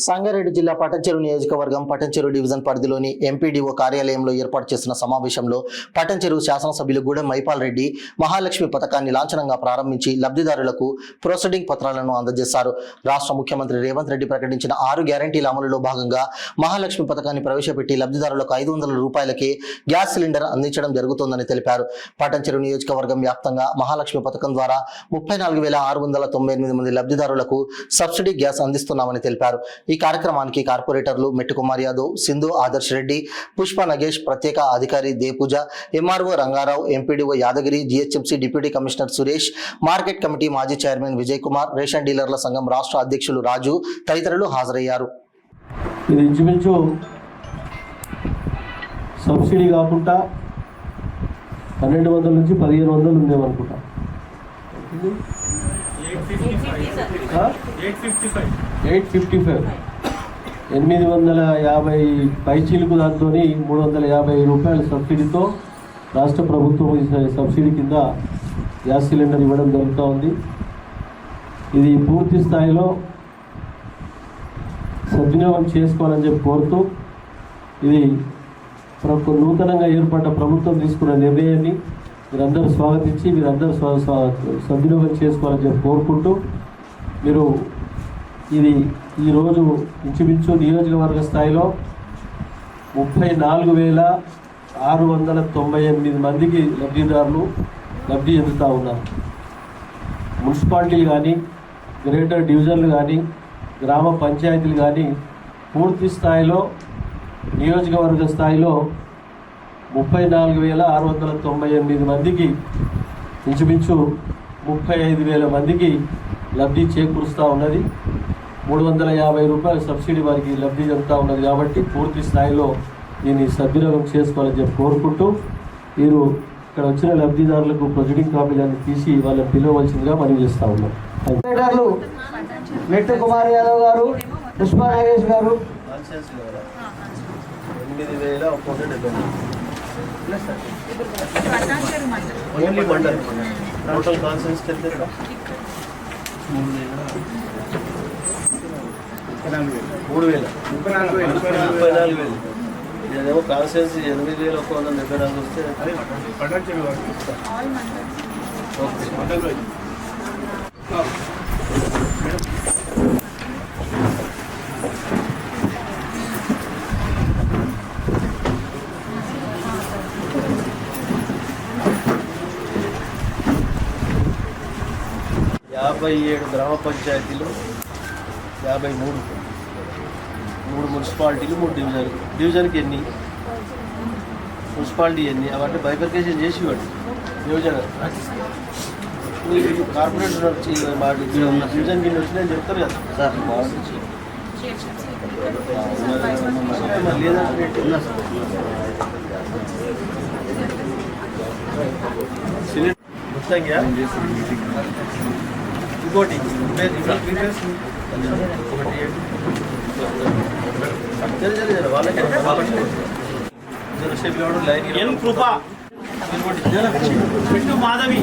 సంగారెడ్డి జిల్లా పటంచెరు నియోజకవర్గం పటంచెరు డివిజన్ పరిధిలోని ఎంపీడీఓ కార్యాలయంలో ఏర్పాటు చేసిన సమావేశంలో పటంచెరు శాసనసభ్యులు గూడెం మైపాల్ రెడ్డి మహాలక్ష్మి పథకాన్ని లాంఛనంగా ప్రారంభించి లబ్ధిదారులకు ప్రొసీడింగ్ పత్రాలను అందజేశారు. రాష్ట్ర ముఖ్యమంత్రి రేవంత్ రెడ్డి ప్రకటించిన 6 గ్యారంటీల అమలులో భాగంగా మహాలక్ష్మి పథకాన్ని ప్రవేశపెట్టి లబ్ధిదారులకు 500 రూపాయలకే గ్యాస్ సిలిండర్ అందించడం జరుగుతోందని తెలిపారు. పటంచెరు నియోజకవర్గం వ్యాప్తంగా మహాలక్ష్మి పథకం ద్వారా 34,698 మంది లబ్ధిదారులకు సబ్సిడీ గ్యాస్ అందిస్తున్నామని తెలిపారు. ఈ కార్యక్రమానికి కార్పొరేటర్లు మెట్టుకుమార్ యాదవ్, సింధు ఆదర్శ్ రెడ్డి, పుష్ప నగేష్, ప్రత్యేక అధికారి Depuja, MRO Rangarao, MPDO Yadagiri, GHMC deputy commissioner Suresh, market committee మాజీ చైర్మన్ విజయ్ కుమార్, రేషన్ డీలర్ల సంఘం రాష్ట్ర అధ్యక్షులు రాజు తదితరులు హాజరయ్యారు. ఇది ఇంచుమించు సబ్సిడీ కాకుండా 1200 నుంచి 1500 ఉందేమనుకుంటా. 855 850 పైచీలకు దాంతో 350 రూపాయల సబ్సిడీతో రాష్ట్ర ప్రభుత్వం సబ్సిడీ కింద గ్యాస్ సిలిండర్ ఇవ్వడం జరుగుతూ ఉంది. ఇది పూర్తి స్థాయిలో సద్వినియోగం చేసుకోవాలని చెప్పి కోరుతూ, ఇది నూతనంగా ఏర్పడ్డ ప్రభుత్వం తీసుకున్న నిర్ణయాన్ని మీరందరూ స్వాగతించి మీరందరూ సద్వినియోగం చేసుకోవాలని చెప్పి కోరుకుంటూ, మీరు ఇది ఈరోజు ఇంచుమించు నియోజకవర్గ స్థాయిలో 34,698 మందికి లబ్ధిదారులు లబ్ధి చెందుతూ ఉన్నారు. మున్సిపాలిటీలు కానీ, గ్రేటర్ డివిజన్లు కానీ, గ్రామ పంచాయతీలు కానీ పూర్తి స్థాయిలో నియోజకవర్గ స్థాయిలో 34,698 మందికి ఇంచుమించు 35,000 మందికి లబ్ధి చేకూరుస్తూ ఉన్నది. 350 రూపాయల సబ్సిడీ వారికి లబ్ధి చెందుతూ ఉన్నది. కాబట్టి పూర్తి స్థాయిలో దీన్ని సద్వినియోగం చేసుకోవాలని చెప్పి కోరుకుంటూ, మీరు ఇక్కడ వచ్చిన లబ్ధిదారులకు ప్రొసీడింగ్ కాపీలను తీసి వాళ్ళని పిలవలసిందిగా మనవి చేస్తూ ఉన్నాం. మెట్టు కుమార్ యాదవ్ గారు, పుష్ప నాగేష్ గారు, 34,000 ఇదేమో కాన్స్టిట్యూన్సీ 8,174 వస్తే ఓకే. 57 గ్రామ పంచాయతీలు, 53 మున్సిపాలిటీలు, 3 డివిజన్కి ఎన్ని మున్సిపాలిటీ ఎన్ని అవన్నీ బైఫర్కేషన్ చేసి ఇవ్వండి. డివిజన్ కార్పొరేటర్ వచ్చి మా డివిజన్ కింద వచ్చినాయని చెప్తారు కదా సార్. లేదంటే మొత్తంగా ఇంకోటి మాధవి